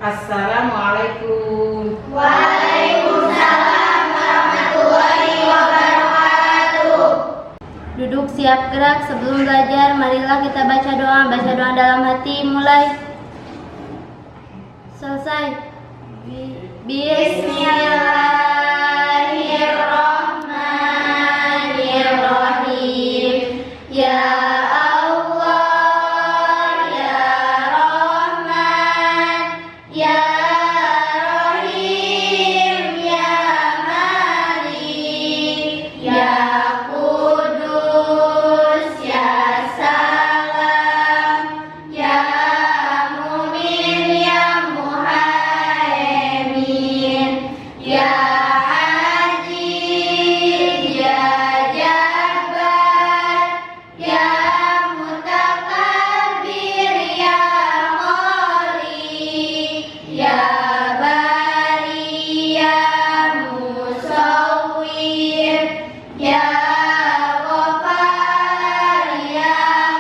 Assalamualaikum. Waalaikumsalam warahmatullahi wabarakatuh. Duduk siap gerak. Sebelum belajar, marilah kita baca doa. Baca doa dalam hati. Mulai. Selesai. Bismillahirrahmanirrahim. Ya Allah, ya Rahman, ya Rahim, ya Malik, ya Kudus, ya Salam, ya Mumin, ya Muhaimin, ya Aziz, ya Jabbar, ya Mutakabbir, ya Khaliq, ya Bari, ya Musawwir, ya Ghaffar, ya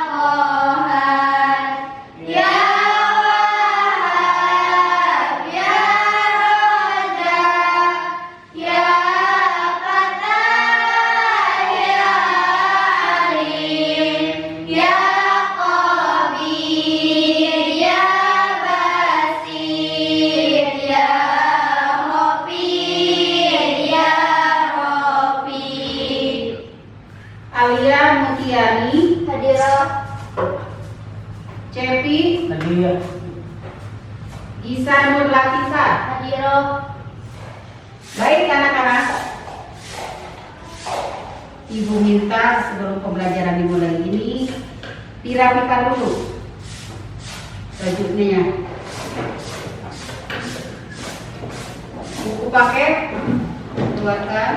Qahhar, ya Wahhab, ya Razzaq, ya Fattah, ya Alim, ya Khabir, ya Basir, ya Hafid, ya Rafiq. Alia Mutiani, Hadirah. Cepi, Hadir. Gisa Nur Latifah. Hadirah. Baik anak-anak, Ibu minta sebelum pembelajaran dimulai ini dirapikan dulu bajunya. Buku paket keluarkan,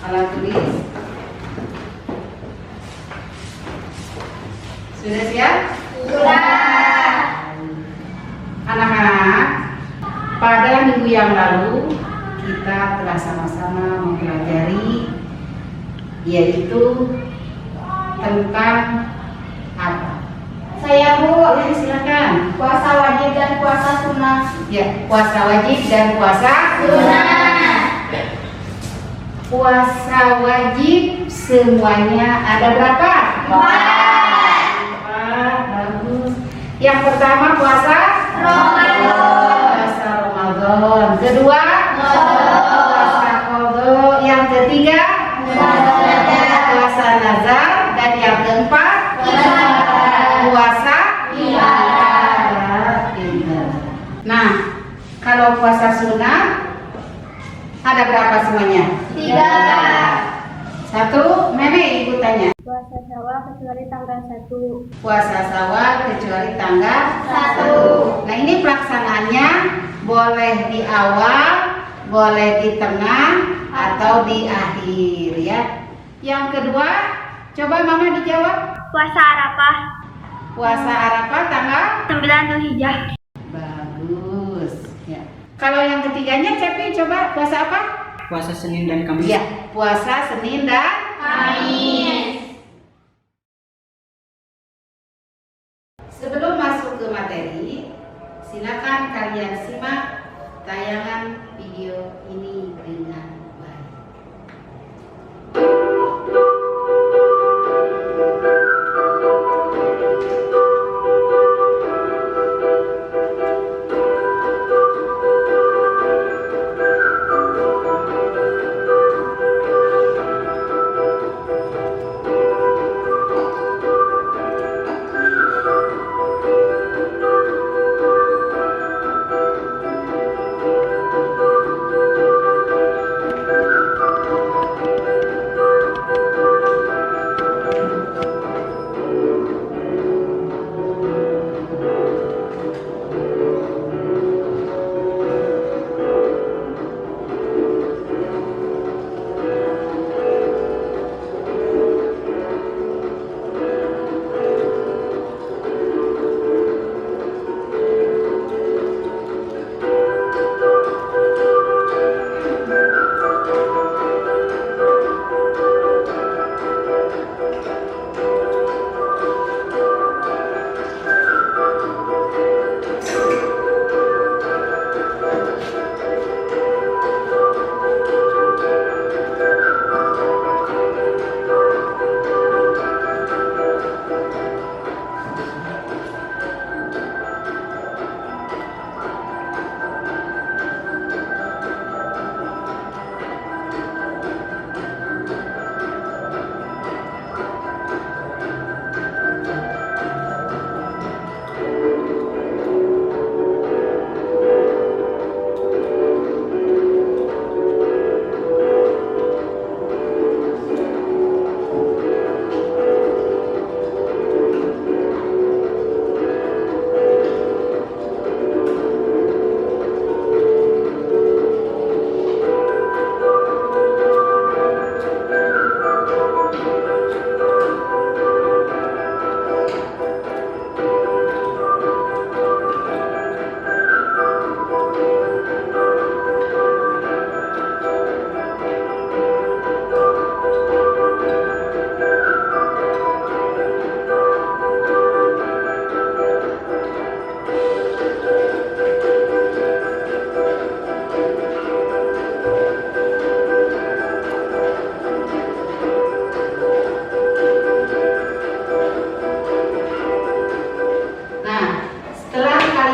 alat tulis. Sudah siap? Sudah. Anak-anak, pada minggu yang lalu kita telah sama-sama mempelajari yaitu tentang apa? Saya Bu, Ya, silakan. puasa wajib dan puasa sunnah. Ya, puasa wajib dan puasa Sunnah. Puasa wajib semuanya ada berapa? Empat. Empat, bagus. Yang pertama puasa Ramadan. Puasa Ramadan. Kedua puasa qadha. Yang ketiga puasa nazar. Dan yang keempat puasa ibadah. Nah, kalau puasa sunnah ada berapa semuanya? Tiga. Satu, Meme ibu tanya. Puasa Syawal kecuali tanggal 1. Puasa Syawal kecuali tanggal 1. Nah, ini pelaksanaannya boleh di awal, boleh di tengah, atau di akhir ya. Yang kedua, coba Mama dijawab. Puasa Arafah Puasa Arafah tanggal 9 Dzulhijjah. bagus ya. Kalau yang ketiganya Cepi coba puasa apa? Puasa Senin dan Kamis. Ya, puasa Senin dan Kamis. Sebelum masuk ke materi, silakan kalian simak tayangan video ini dengan baik.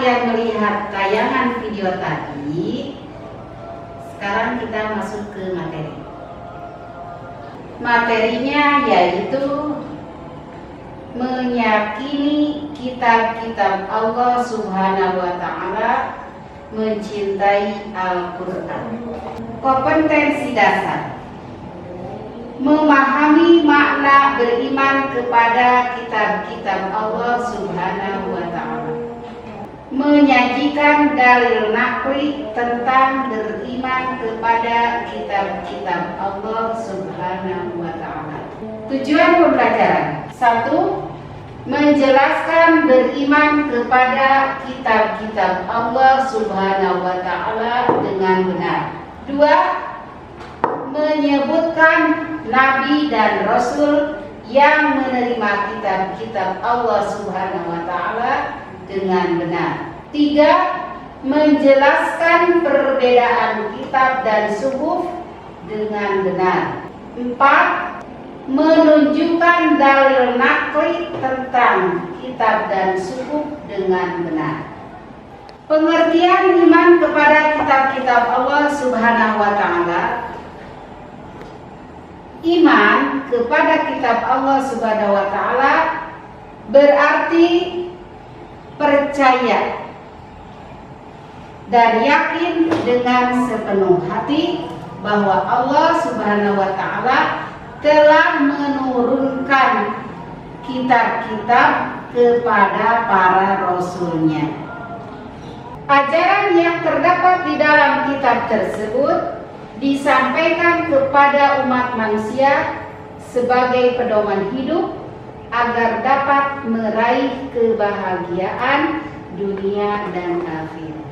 kalian melihat tayangan video tadi, sekarang kita masuk ke materi. Materinya yaitu meyakini kitab-kitab Allah Subhanahu wa Ta'ala, mencintai Al-Quran. Kompetensi dasar: memahami makna beriman kepada kitab-kitab Allah Subhanahu wa Ta'ala, menyajikan dalil nakli tentang beriman kepada kitab-kitab Allah Subhanahu wa Ta'ala. Tujuan pembelajaran: 1. Menjelaskan beriman kepada kitab-kitab Allah Subhanahu wa Ta'ala dengan benar. 2. Menyebutkan nabi dan rasul yang menerima kitab-kitab Allah Subhanahu wa Ta'ala dengan benar. 3. Menjelaskan perbedaan kitab dan suhuf dengan benar. 4. Menunjukkan dalil nakli tentang kitab dan suhuf dengan benar. Pengertian iman kepada kitab-kitab Allah Subhanahu wa Ta'ala. Iman kepada kitab Allah Subhanahu wa Ta'ala berarti percaya dan yakin dengan sepenuh hati bahwa Allah Subhanahu wa Ta'ala telah menurunkan kitab-kitab kepada para rasulnya. Ajaran yang terdapat di dalam kitab tersebut disampaikan kepada umat manusia sebagai pedoman hidup agar dapat meraih kebahagiaan dunia dan akhirat.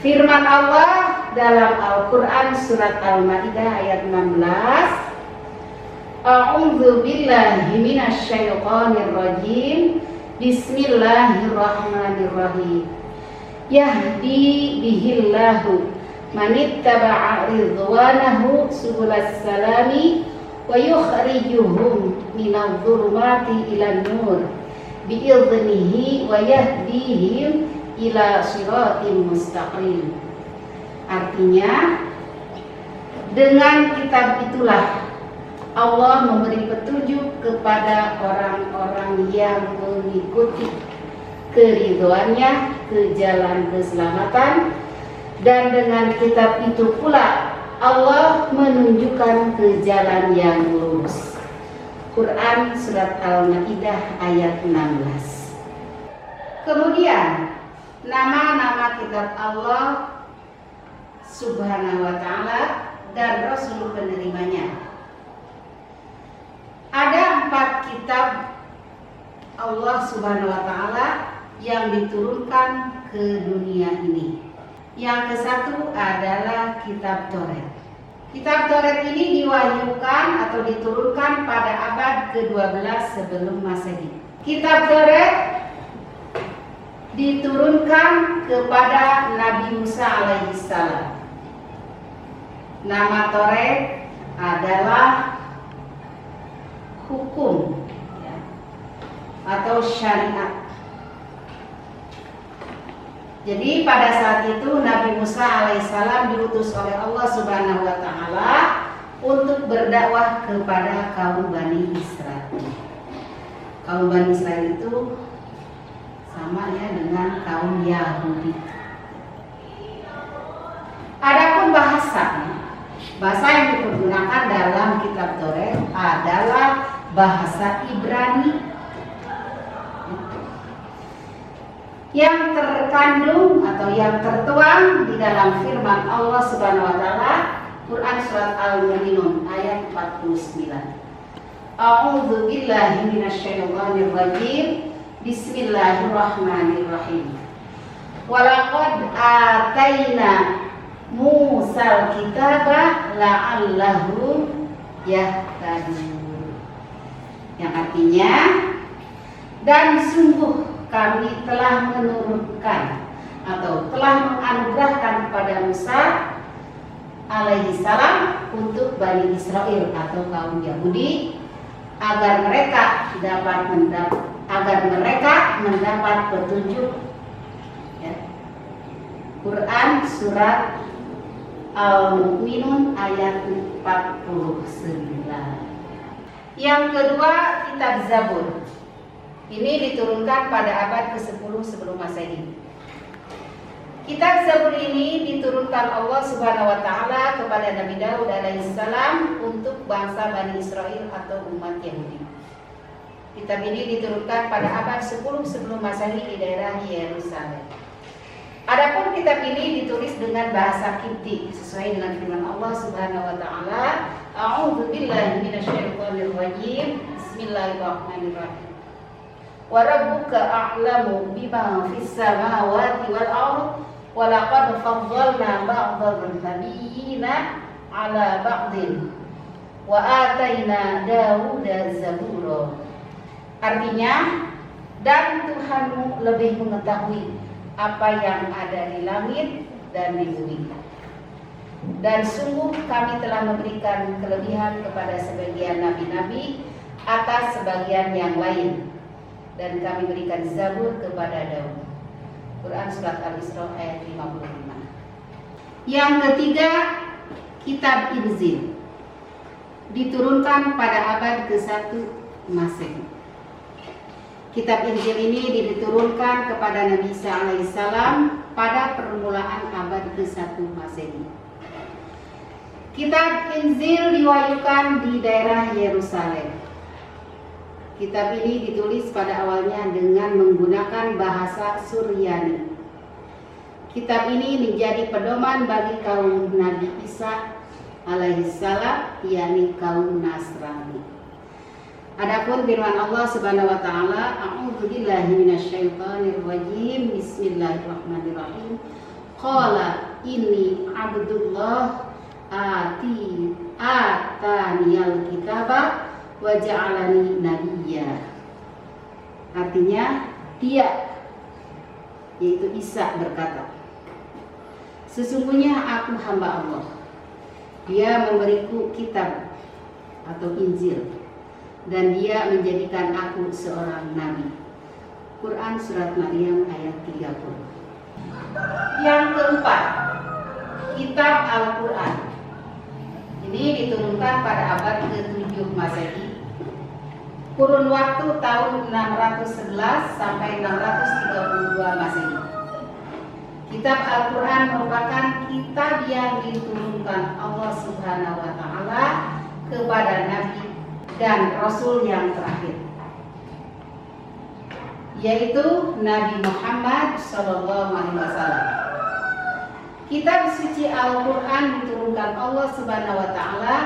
Firman Allah dalam Al-Quran surat Al-Ma'idah ayat 16, A'udzu billahi minasyaitonir rajim. Bismillahirrahmanirrahim. Yahdi bihillahu manittaba'a ridwanahu subulas salami wa yukhrijuhum minadh dhulumati ilan nur bi'idznihi wa yahdihim ila siratim mustaqim. Artinya, dengan kitab itulah Allah memberi petunjuk kepada orang-orang yang mengikuti keridhoannya ke jalan keselamatan, dan dengan kitab itu pula Allah menunjukkan ke jalan yang lurus. Quran surat Al-Ma'idah ayat 16. Kemudian nama-nama kitab Allah Subhanahu wa Ta'ala dan Rasul penerimanya. Ada 4 kitab Allah Subhanahu wa Ta'ala yang diturunkan ke dunia ini. Yang ke-1 adalah kitab Taurat. Kitab Taurat ini diwahyukan atau diturunkan pada abad ke-12 sebelum Masehi. Kitab Taurat diturunkan kepada Nabi Musa alaihissalam. Nama Taurat adalah hukum atau syariat. Jadi pada saat itu Nabi Musa alaihissalam diutus oleh Allah Subhanahu wa Ta'ala untuk berdakwah kepada kaum Bani Israel. Kaum Bani Israel itu sama ya dengan kaum Yahudi. Adapun bahasa yang dipergunakan dalam kitab Taurat adalah bahasa Ibrani yang terkandung atau yang tertuang di dalam firman Allah Subhanahu wa Ta'ala, Quran surat Al-Mu'minun ayat 49. A'udzu billahi minasyaitonir rajim. Bismillahirrahmanirrahim. Walaqad ataina Musal kitaba la'allahum yahtadun. Yang artinya, dan sungguh kami telah menurunkan atau telah menganugerahkan kepada Musa alaihissalam untuk Bani Israel atau kaum Yahudi agar mereka mendapat petunjuk, ya, Quran surat Al-Mu'minun ayat 49. Yang kedua, kitab Zabur. Ini diturunkan pada abad ke-10 sebelum Masehi. Kitab Zabur ini diturunkan Allah Subhanahu wa taala kepada Nabi Daud alaihissalam untuk bangsa Bani Israel atau umat Yahudi. Kitab ini diturunkan pada abad 10 sebelum Masehi di daerah Yerusalem. Adapun kitab ini ditulis dengan bahasa Kipti sesuai dengan firman Allah Subhanahu wa taala, A'udzu billahi minasyaitonir rajim. Bismillahirrahmanirrahim. Wa rabbuka a'lamu bima fis samawati wal ardh wa laqad faddalna ba'dhan nabiyyina 'ala ba'dhin wa ataina Dauda zabura. Artinya, dan Tuhanmu lebih mengetahui apa yang ada di langit dan di bumi. Dan sungguh kami telah memberikan kelebihan kepada sebagian nabi-nabi atas sebagian yang lain. Dan kami berikan Zabur kepada Daud. Quran surat Al-Isra ayat 55. Yang ketiga, kitab Injil. Diturunkan pada abad ke-1 Masehi. Kitab Injil ini diturunkan kepada Nabi Isa alaihissalam pada permulaan abad ke-1 Masehi. Kitab Injil diwahyukan di daerah Yerusalem. Kitab ini ditulis pada awalnya dengan menggunakan bahasa Suryani. Kitab ini menjadi pedoman bagi kaum Nabi Isa alaihissalam, yakni kaum Nasrani. Adapun firman Allah Subhanahu wa taala, A'udzu billahi minasyaitonir rajim. Bismillahirrahmanirrahim. Qala inni abdullah ataniyal kitaba wa ja'alani nabiyya. Artinya, dia, yaitu Isa, berkata, sesungguhnya aku hamba Allah. Dia memberiku kitab atau Injil, dan dia menjadikan aku seorang nabi. Quran surat Maryam ayat 30. Yang keempat, kitab Al-Quran. Ini diturunkan pada abad ke-7 Masehi. Kurun waktu tahun 611 sampai 632 Masehi. Kitab Al-Quran merupakan kitab yang diturunkan Allah Subhanahu wa taala kepada Nabi dan Rasul yang terakhir, yaitu Nabi Muhammad SAW. Kitab suci Al-Quran diturunkan Allah Subhanahu wa taala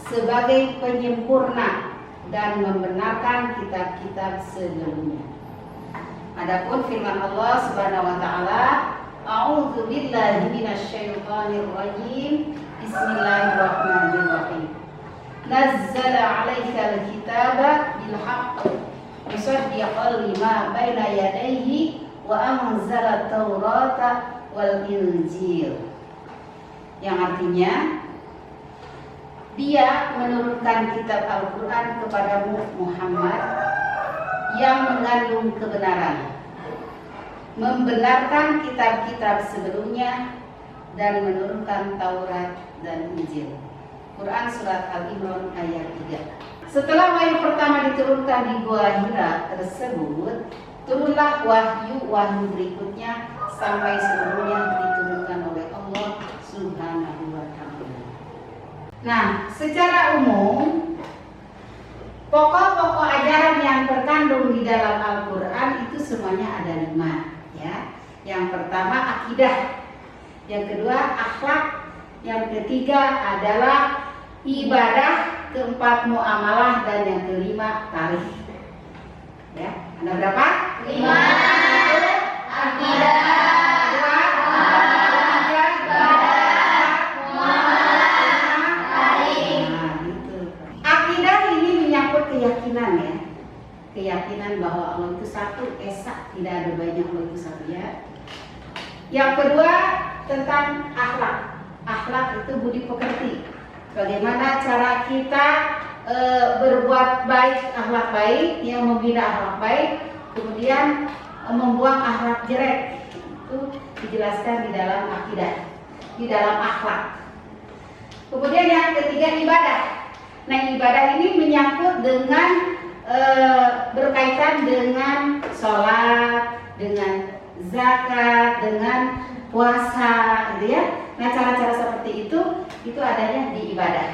sebagai penyempurna dan membenarkan kitab-kitab sebelumnya. Adapun firman Allah Subhanahu wa taala, A'udzu billahi minasyaitonir rajim. Bismillahirrahmanirrahim. Nazzala 'alaikal kitaba bil haqq musaddiqan lima baina yadayhi wa anzala at-taurata wal injil. Yang artinya, dia menurunkan kitab Al-Quran kepadamu Muhammad yang mengandung kebenaran, membenarkan kitab-kitab sebelumnya, dan menurunkan Taurat dan Injil. Quran surat Al-Imran ayat 3. Setelah wahyu pertama diturunkan di Gua Hira tersebut, turunlah wahyu berikutnya sampai seluruhnya diturunkan oleh Allah Subhanahu wa taala. Nah, secara umum pokok-pokok ajaran yang terkandung di dalam Al-Quran itu semuanya ada 5, ya. Yang pertama akidah, yang kedua akhlak, yang ketiga adalah ibadah, keempat muamalah, dan yang kelima tarikh. Ya, ada berapa? 5. Akidah, keyakinan, ya, keyakinan bahwa Allah itu satu, esa, tidak ada banyak, Allah itu satu, ya. Yang kedua tentang akhlak. Akhlak itu budi pekerti. Bagaimana cara kita berbuat baik, akhlak baik, yang membina akhlak baik, kemudian membuang akhlak jelek. Itu dijelaskan di dalam akidah, di dalam akhlak. Kemudian yang ketiga ibadah. Nah, ibadah ini menyangkut dengan berkaitan dengan sholat, dengan zakat, dengan puasa, gitu ya. Nah, cara-cara seperti itu adanya di ibadah.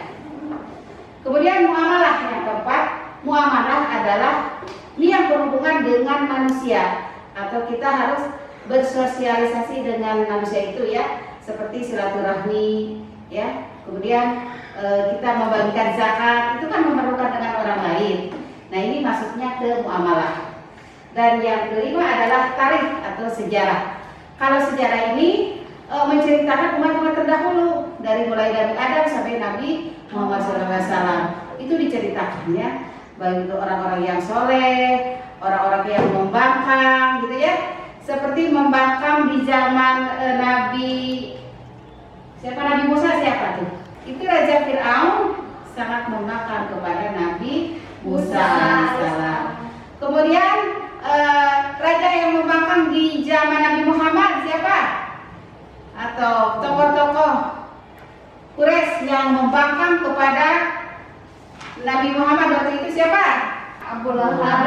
Kemudian muamalah yang keempat, muamalah adalah ini yang berhubungan dengan manusia, atau kita harus bersosialisasi dengan manusia itu ya, seperti silaturahmi, ya. Kemudian kita membagikan zakat, itu kan memerlukan dengan orang lain. Nah, ini maksudnya ke muamalah. Dan yang kelima adalah tarikh atau sejarah. Kalau sejarah ini menceritakan umat-umat terdahulu dari mulai Nabi Adam sampai Nabi Muhammad SAW. Itu diceritakan ya, baik itu orang-orang yang soleh, orang-orang yang membangkang, gitu ya. Seperti membangkang di zaman Nabi Musa, siapa tuh? Itu Raja Fir'aun sangat membangkang kepada Nabi Musa alaihissalam. Kemudian raja yang membangkang di zaman Nabi Muhammad siapa? Atau tokoh-tokoh Quraisy yang membangkang kepada Nabi Muhammad waktu itu siapa? Abu Lahab.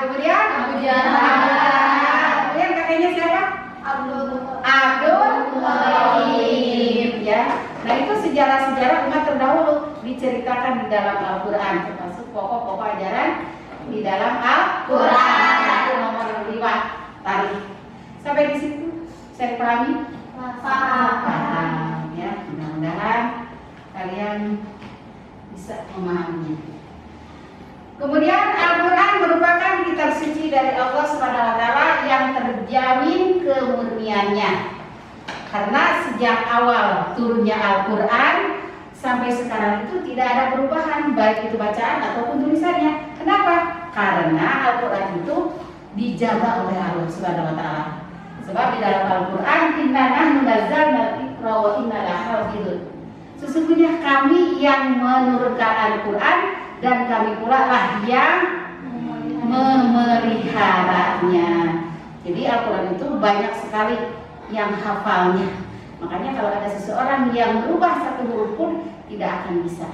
Kemudian Abu Jahal. Kemudian kakeknya siapa? Abdul Muthalib. Ya. Nah, itu sejarah-sejarah umat terdahulu diceritakan di dalam Al-Quran, termasuk pokok-pokok ajaran di dalam Al-Quran. Itu nomor 5 tarikh. Sampai di situ saya dipahami? Paham ya. Mudah-mudahan kalian bisa memahaminya. Kemudian Al-Quran merupakan kitab suci dari Allah Subhanahu wa taala yang terjamin kemurniannya. Karena sejak awal turunnya Al-Quran sampai sekarang itu tidak ada perubahan, baik itu bacaan ataupun tulisannya. Kenapa? Karena Al-Quran itu dijaga oleh Allah Subhanahu wa taala. Sebab di dalam Al-Quran, inna nahnu nazzalna dzikra wa inna lahu lahafizun. Sesungguhnya kami yang menurunkan Al-Quran dan kami pula lah yang memeliharanya. Jadi Al-Quran itu banyak sekali yang hafalnya. Makanya kalau ada seseorang yang merubah satu huruf pun tidak akan bisa.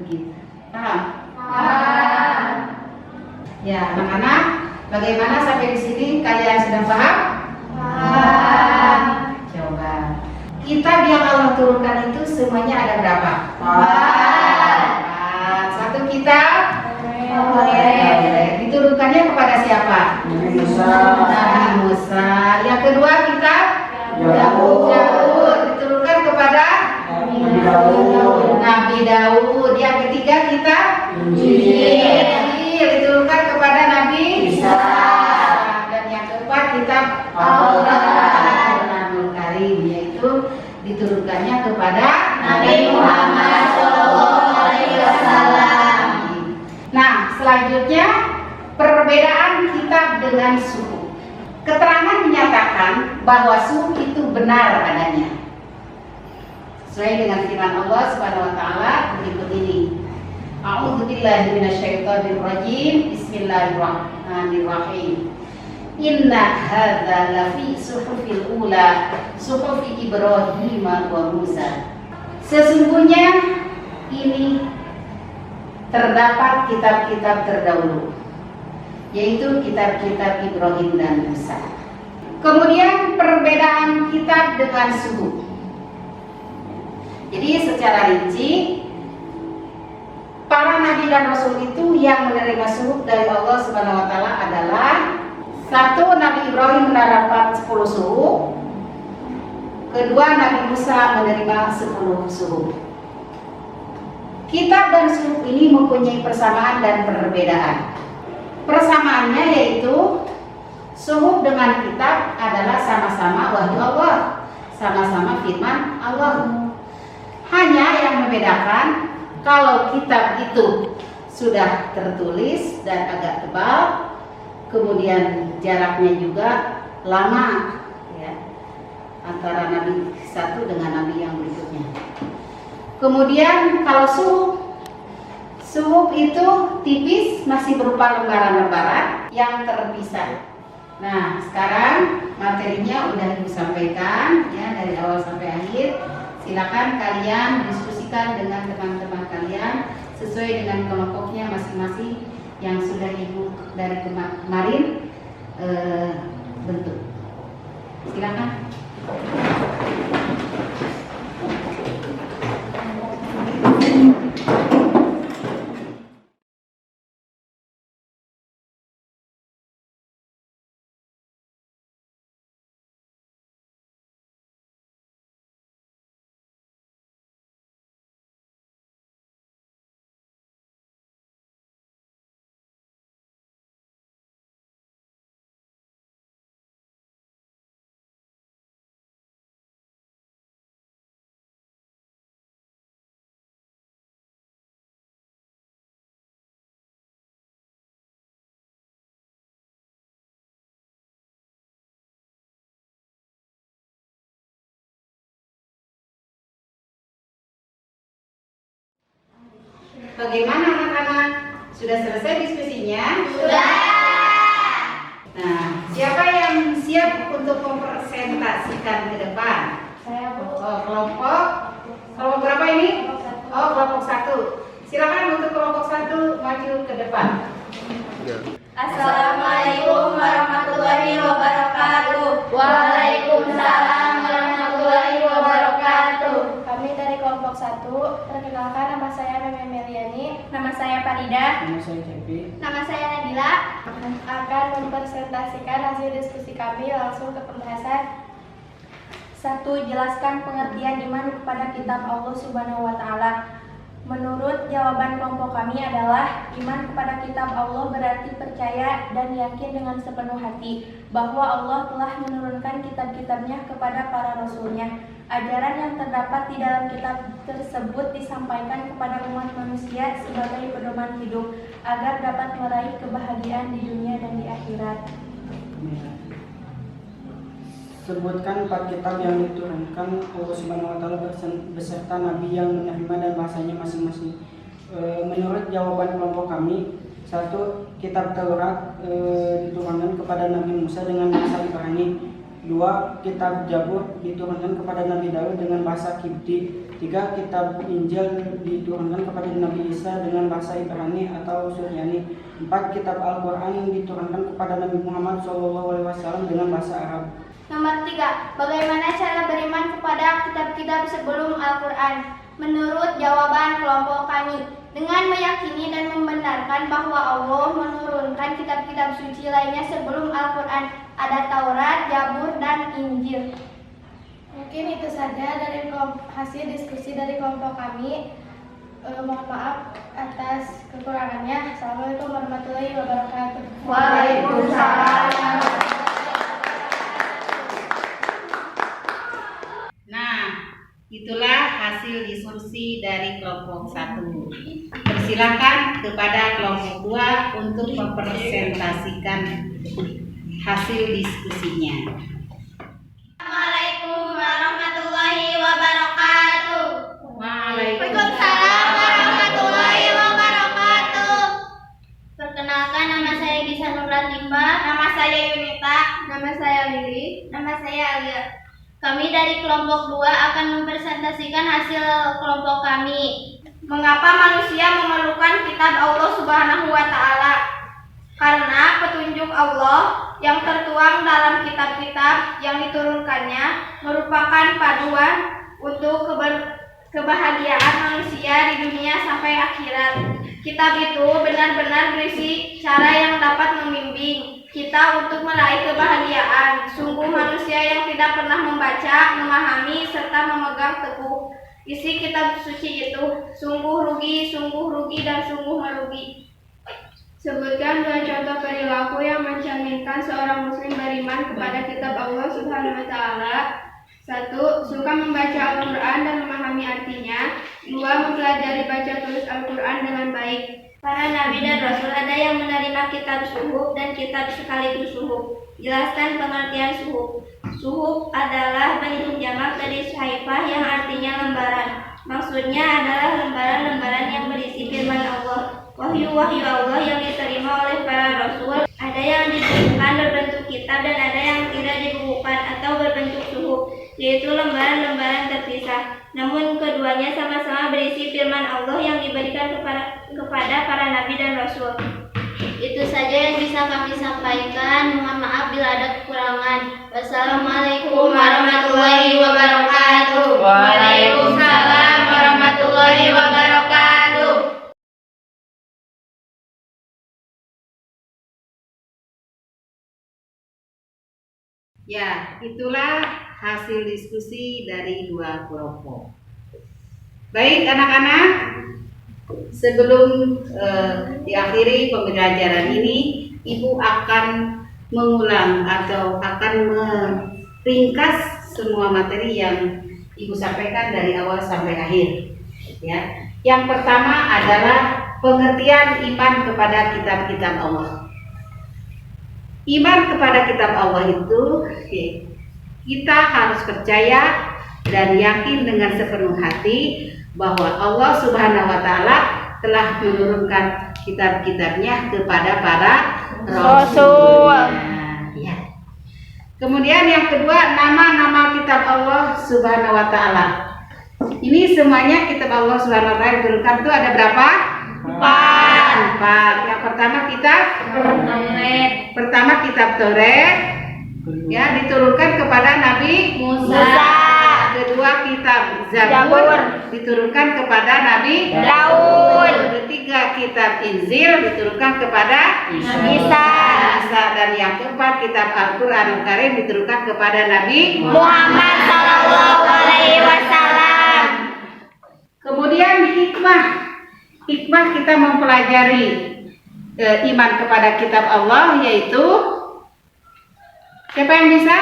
Begitu. Paham? Paham. Ya, anak-anak, bagaimana sampai di sini kalian sudah paham? Paham. Coba. Kitab yang Allah turunkan itu semuanya ada berapa? 4. Satu kitab diturunkannya kepada siapa? Nabi Musa. Yang kedua kitab Daud diturunkan kepada Nabi Daud. Yang ketiga kitab Injil diturunkan kepada Nabi Isa. Dan yang keempat kitab Al-Qur'anul Karim, yaitu diturunkannya kepada Nabi Muhammad SAW. Nah, selanjutnya perbedaan kitab dengan suhuf. Keterangan menyatakan bahwa suhuf itu benar adanya. Sesuai dengan firman Allah Subhanahu wa taala berikut ini. A'udzubillahi minasyaitonirrajim. Bismillahirrahmanirrahim. Inna hadza lafi suhufil ula, suhufi Ibrahim wa Musa. Sesungguhnya ini terdapat kitab-kitab terdahulu, yaitu kitab-kitab Ibrahim dan Musa. Kemudian perbedaan kitab dengan suhuf. Jadi secara rinci, para nabi dan rasul itu yang menerima suhuf dari Allah Subhanahu wa taala adalah: 1. Nabi Ibrahim menerima 10 suhuf. Kedua, Nabi Musa menerima 10 suhuf. Kitab dan suhuf ini mempunyai persamaan dan perbedaan. Persamaannya yaitu suhuf dengan kitab adalah sama-sama wahyu Allah, sama-sama firman Allah. Hanya yang membedakan, kalau kitab itu sudah tertulis dan agak tebal, kemudian jaraknya juga lama ya, antara nabi satu dengan nabi yang berikutnya. Kemudian kalau suhuf itu tipis, masih berupa lembaran-lembaran yang terpisah. Nah, sekarang materinya udah Ibu sampaikan ya dari awal sampai akhir. Silakan kalian diskusikan dengan teman-teman kalian sesuai dengan kelompoknya masing-masing yang sudah Ibu dari kemarin bentuk. Silakan. Bagaimana anak-anak? Sudah selesai diskusinya? Sudah. Nah, siapa yang siap untuk mempresentasikan ke depan? Saya Bu. Oh, kelompok berapa ini? Oh, kelompok 1. Silakan untuk kelompok 1 maju ke depan. Assalamualaikum warahmatullahi wabarakatuh. Waalaikumsalam warahmatullahi wabarakatuh. Kami dari kelompok 1, perkenalkan nama saya Meme Meliani, nama saya Farida, Nama saya Cepi. nama saya Nabila. Akan mempresentasikan hasil diskusi kami langsung ke pembahasan. 1. Jelaskan pengertian iman kepada kitab Allah Subhanahu wa Ta'ala. Menurut jawaban kelompok kami adalah iman kepada kitab Allah berarti percaya dan yakin dengan sepenuh hati bahwa Allah telah menurunkan kitab-kitabnya kepada para rasulnya. Ajaran yang terdapat di dalam kitab tersebut disampaikan kepada umat manusia sebagai pedoman hidup agar dapat meraih kebahagiaan di dunia dan di akhirat. Sebutkan 4 kitab yang diturunkan Allah Subhanahu wa Ta'ala beserta nabi yang menerima dan bahasanya masing-masing. Menurut jawaban kelompok kami, 1. Kitab Taurat diturunkan kepada Nabi Musa dengan bahasa Ibrani. 2. Kitab Zabur diturunkan kepada Nabi Daud dengan bahasa Kipti. 3. Kitab Injil diturunkan kepada Nabi Isa dengan bahasa Ibrani atau Suryani. 4. Kitab Al-Quran diturunkan kepada Nabi Muhammad SAW dengan bahasa Arab. Nomor 3. Bagaimana cara beriman kepada kitab-kitab sebelum Al-Quran? Menurut jawaban kelompok kami, dengan meyakini dan membenarkan bahwa Allah menurunkan kitab-kitab suci lainnya sebelum Al-Quran, ada Taurat, Zabur, dan Injil. Mungkin itu saja dari hasil diskusi dari kelompok kami. Mohon maaf atas kekurangannya. Assalamualaikum warahmatullahi wabarakatuh. Waalaikumsalam. Itulah hasil diskusi dari kelompok 1. Persilakan kepada kelompok 2 untuk mempresentasikan hasil diskusinya. Assalamualaikum warahmatullahi wabarakatuh. Waalaikumsalam warahmatullahi wabarakatuh. Perkenalkan, nama saya Gisa Nurlatifah, Nama saya Yunita. nama saya Lili, Nama saya Alia. Kami dari kelompok 2 akan mempresentasikan hasil kelompok kami. Mengapa manusia memerlukan kitab Allah Subhanahu wa Ta'ala? Karena petunjuk Allah yang tertuang dalam kitab-kitab yang diturunkannya merupakan paduan untuk kebahagiaan manusia di dunia sampai akhirat. Kitab itu benar-benar berisi cara yang dapat membimbing kita untuk meraih kebahagiaan. Sungguh manusia yang tidak pernah membaca, memahami, serta memegang teguh isi kitab suci itu sungguh rugi, dan sungguh merugi. Sebutkan 2 contoh perilaku yang mencerminkan seorang muslim beriman kepada kitab Allah Subhanahu wa Ta'ala. 1. Suka membaca Al-Quran dan memahami artinya. 2. Mempelajari baca tulis Al-Quran dengan baik. Para nabi dan rasul ada yang menerima kitab suhuf dan kitab sekaligus suhuf. Jelaskan pengertian suhuf. Suhuf adalah bentuk jamak dari sahaifah yang artinya lembaran. Maksudnya adalah lembaran-lembaran yang berisi firman Allah, wahyu-wahyu Allah yang diterima oleh para rasul. Ada yang dituliskan berbentuk kitab yaitu lembaran-lembaran terpisah. Namun keduanya sama-sama berisi firman Allah yang diberikan kepada para nabi dan rasul. Itu saja yang bisa kami sampaikan. Mohon maaf bila ada kekurangan. Wassalamualaikum warahmatullahi wabarakatuh. Waalaikumsalam warahmatullahi wabarakatuh. Ya, itulah hasil diskusi dari dua kelompok. Baik anak-anak, sebelum diakhiri pembelajaran ini, Ibu akan mengulang atau akan meringkas semua materi yang Ibu sampaikan dari awal sampai akhir. Ya, yang pertama adalah pengertian iman kepada kitab-kitab Allah. Iman kepada kitab Allah itu kita harus percaya dan yakin dengan sepenuh hati bahwa Allah Subhanahu wa Ta'ala telah menurunkan kitab-kitabnya kepada para rasul. Ya. Kemudian yang kedua, nama-nama kitab Allah Subhanahu wa Ta'ala. Ini semuanya kitab Allah Subhanahu wa Ta'ala diturunkan itu ada berapa? 4. Yang pertama kitab Taurat. Pertama kitab Taurat, ya, diturunkan kepada Nabi Musa. Kedua kitab Zabur diturunkan kepada Nabi Daud. Ketiga kitab Injil diturunkan kepada Isa. Dan yang keempat kitab Al-Qur'anul Karim diturunkan kepada Nabi Muhammad sallallahu alaihi wasallam. Kemudian hikmah kita mempelajari iman kepada kitab Allah, yaitu siapa yang bisa?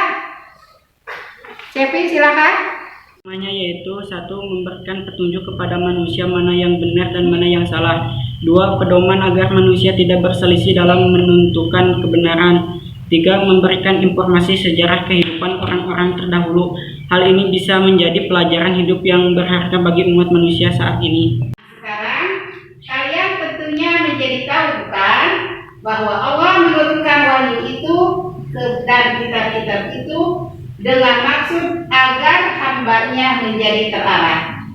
Cepi, silakan. Namanya yaitu satu, memberikan petunjuk kepada manusia mana yang benar dan mana yang salah. 2, pedoman agar manusia tidak berselisih dalam menentukan kebenaran. 3, memberikan informasi sejarah kehidupan orang-orang terdahulu. Hal ini bisa menjadi pelajaran hidup yang berharga bagi umat manusia saat ini. Sekarang kalian tentunya menjadi tahu bukan bahwa Allah menurunkan wahyu itu dan kitab-kitab itu dengan maksud agar hambanya menjadi terarah.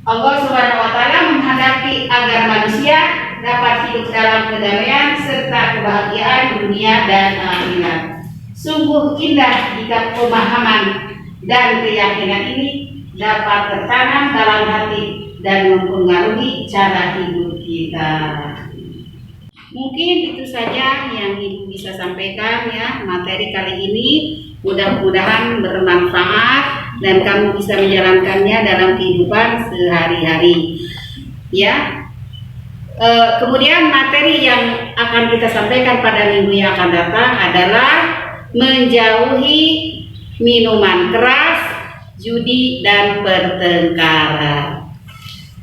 Allah Subhanahu wa Ta'ala menghendaki agar manusia dapat hidup dalam kedamaian serta kebahagiaan dunia dan akhirat. Sungguh indah jika pemahaman dan keyakinan ini dapat tertanam dalam hati dan mempengaruhi cara hidup kita. Mungkin itu saja yang Ibu bisa sampaikan ya materi kali ini. Mudah-mudahan bermanfaat dan kamu bisa menjalankannya dalam kehidupan sehari-hari. Ya. Kemudian materi yang akan kita sampaikan pada minggu yang akan datang adalah menjauhi minuman keras, judi dan pertengkaran.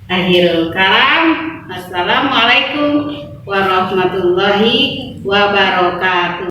Akhirul kalam. Assalamualaikum warahmatullahi wabarakatuh.